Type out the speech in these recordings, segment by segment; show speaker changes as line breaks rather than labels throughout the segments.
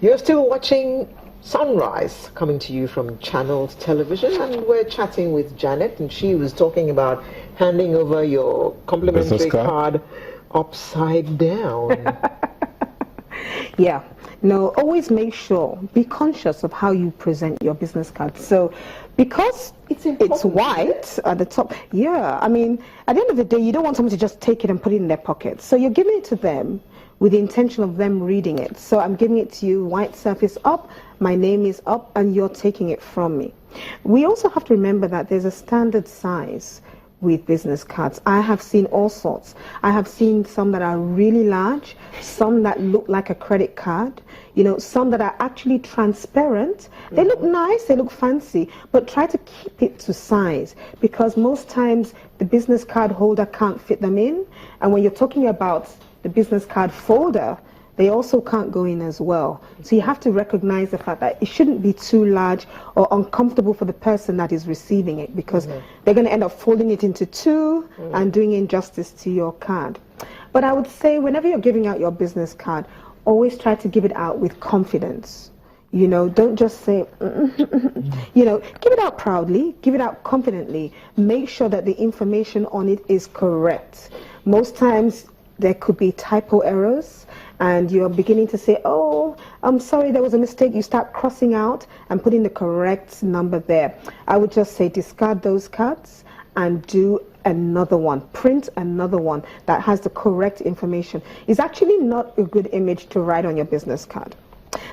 You're still watching Sunrise, coming to you from Channels Television, and we're chatting with Janet, and she was talking about handing over your complimentary card upside down.
Yeah. No, always make sure, be conscious of how you present your business card. So, because it's white at the top, yeah, I mean, at the end of the day, you don't want someone to just take it and put it in their pocket. So you're giving it to them with the intention of them reading it. So I'm giving it to you, white surface up, my name is up, and you're taking it from me. We also have to remember that there's a standard size with business cards. I have seen all sorts. I have seen some that are really large, some that look like a credit card, you know, some that are actually transparent. They look nice, they look fancy, but try to keep it to size, because most times the business card holder can't fit them in. And when you're talking about the business card folder, they also can't go in as well. So you have to recognize the fact that it shouldn't be too large or uncomfortable for the person that is receiving it, because they're going to end up folding it into two and doing injustice to your card. But I would say whenever you're giving out your business card, always try to give it out with confidence. You know, don't just say, you know, give it out proudly, give it out confidently. Make sure that the information on it is correct. Most times there could be typo errors, and you're beginning to say, oh, I'm sorry, there was a mistake. You start crossing out and putting the correct number there. I would just say discard those cards and do another one. Print another one that has the correct information. It's actually not a good image to write on your business card.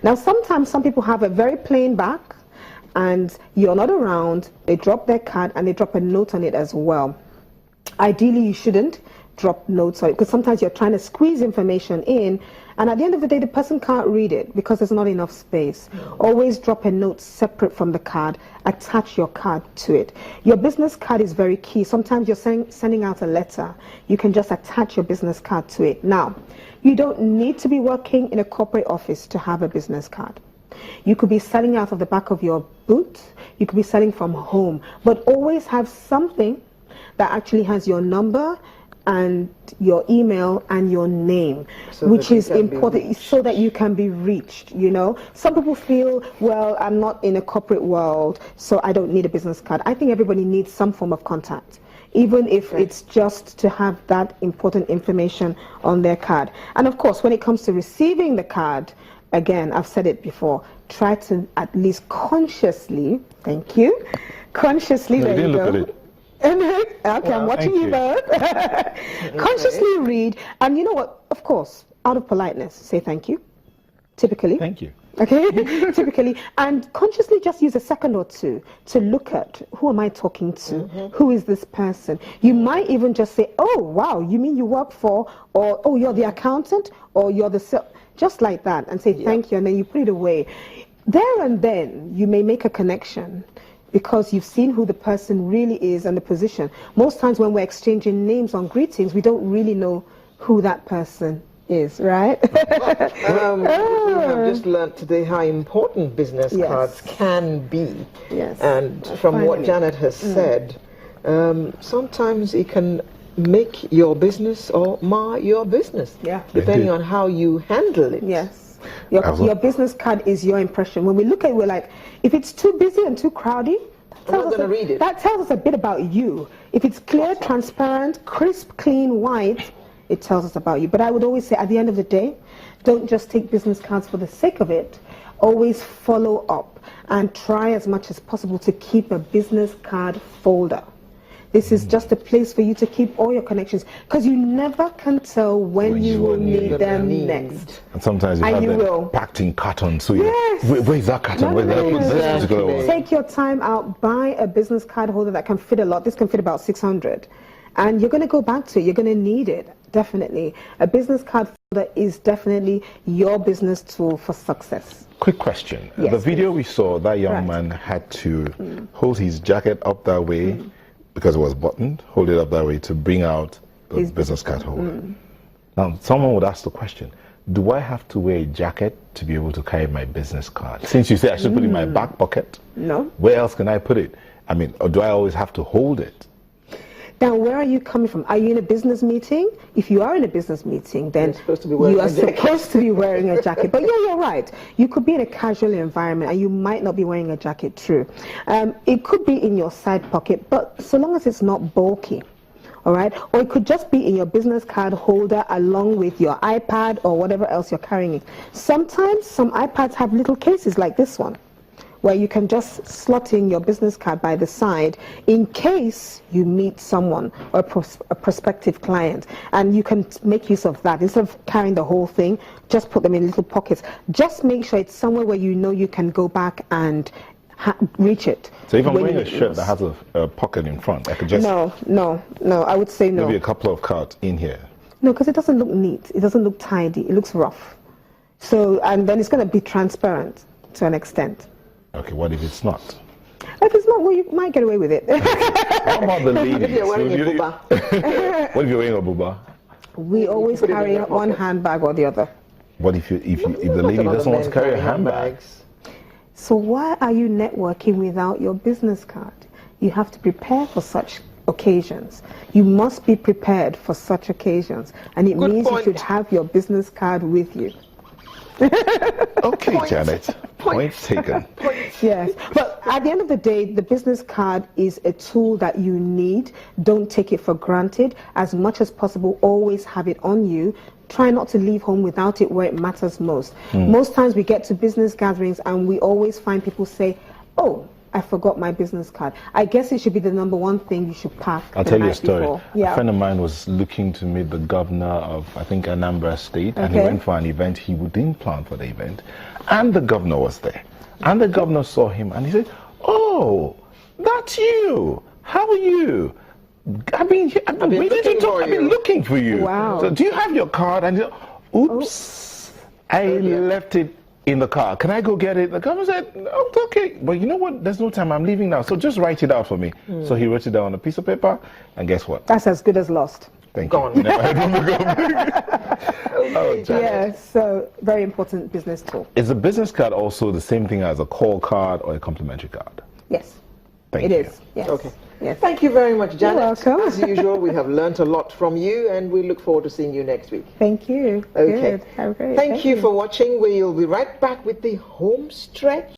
Now, sometimes some people have a very plain back and you're not around. They drop their card and they drop a note on it as well. Ideally, you shouldn't drop notes on it, because sometimes you're trying to squeeze information in, and at the end of the day the person can't read it because there's not enough space. Always drop a note separate from the card, attach your card to it. Your business card is very key. Sometimes you're sending out a letter, you can just attach your business card to it. Now, you don't need to be working in a corporate office to have a business card. You could be selling out of the back of your boot, you could be selling from home, but always have something that actually has your number and your email and your name, so which is important, so that you can be reached. You know, some people feel, well, I'm not in a corporate world, so I don't need a business card. I think everybody needs some form of contact, even if it's just to have that important information on their card. And of course, when it comes to receiving the card, again, I've said it before, try to at least consciously, thank you, consciously, there you go. Okay, I'm watching you both. Consciously read, and you know what? Of course, out of politeness, say thank you. Typically.
Thank you.
Okay, typically, and consciously just use a second or two to look at, who am I talking to? Who is this person? You might even just say, oh wow, you mean you work for, or oh, you're the accountant, or you're the just like that, and say thank you, and then you put it away. There and then you may make a connection, because you've seen who the person really is and the position. Most times when we're exchanging names on greetings, we don't really know who that person is, right?
We have just learned today how important business cards can be.
Yes.
And from what Janet has said, sometimes it can make your business or mar your business, depending on how you handle it.
Yes. Your business card is your impression. When we look at it, we're like, if it's too busy and too crowded, that tells us a bit about you. If it's clear, transparent, crisp, clean, white, it tells us about you. But I would always say, at the end of the day, don't just take business cards for the sake of it. Always follow up and try as much as possible to keep a business card folder. This is just a place for you to keep all your connections, because you never can tell when you will need them next.
And sometimes you have them packed in cartons. So where is that carton? Where did I put this particular one?
Take your time out, buy a business card holder that can fit a lot. This can fit about 600. And you're going to go back to it. You're going to need it, definitely. A business card folder is definitely your business tool for success.
Quick question. The video we saw, that young man had to hold his jacket up that way, because it was buttoned, hold it up that way to bring out the business card holder. Now, someone would ask the question, do I have to wear a jacket to be able to carry my business card? Since you say I should put it in my back pocket,
no.
Where else can I put it? I mean, or do I always have to hold it?
Now, where are you coming from? Are you in a business meeting? If you are in a business meeting, then you are supposed to be wearing a jacket. But yeah, you're right. You could be in a casual environment and you might not be wearing a jacket, true. It could be in your side pocket, but so long as it's not bulky. All right, or it could just be in your business card holder along with your iPad or whatever else you're carrying. Sometimes some iPads have little cases like this one, where you can just slot in your business card by the side in case you meet someone or a prospective client, and you can make use of that. Instead of carrying the whole thing, just put them in little pockets. Just make sure it's somewhere where you know you can go back and reach it.
So if I'm wearing a shirt that has a pocket in front, I could just...
No, I would say no.
Maybe a couple of cards in here.
No, because it doesn't look neat. It doesn't look tidy. It looks rough. So, and then it's going to be transparent to an extent.
Okay, what if it's not?
If it's not, well, you might get away with it.
How about the ladies?
If you're wearing a buba.
What if you're wearing a buba?
We always carry one handbag or the other.
What if the lady doesn't want to carry a handbag?
So why are you networking without your business card? You have to prepare for such occasions. You must be prepared for such occasions. And it means you should have your business card with you.
Okay, Janet. Point taken.
Yes, but at the end of the day, the business card is a tool that you need. Don't take it for granted. As much as possible, always have it on you. Try not to leave home without it where it matters most. Most times we get to business gatherings and we always find people say, oh, I forgot my business card. I guess it should be the number one thing you should pack.
I'll tell you a story. Yeah. A friend of mine was looking to meet the governor of, I think, Anambra State, and he went for an event. He didn't plan for the event, and the governor was there. And the governor saw him, and he said, oh, that's you. How are you? I've been waiting to talk. I've been looking for you.
Wow.
So do you have your card? And he said, oops, I left it in the car. Can I go get it? The governor said, oh, okay. But you know what? There's no time. I'm leaving now. So just write it out for me. So he wrote it down on a piece of paper. And guess what?
That's as good as lost.
Thank you. Never heard from the government.
Yeah, so very important business tool.
Is a business card also the same thing as a call card or a complimentary card?
Yes.
Thank you.
It is. Yes.
Okay.
Yes.
Thank you very much, Janet.
You're welcome.
As usual, we have learnt a lot from you, and we look forward to seeing you next week.
Thank you.
Okay.
Good. Have a great
Thank you for watching. We'll be right back with the home stretch.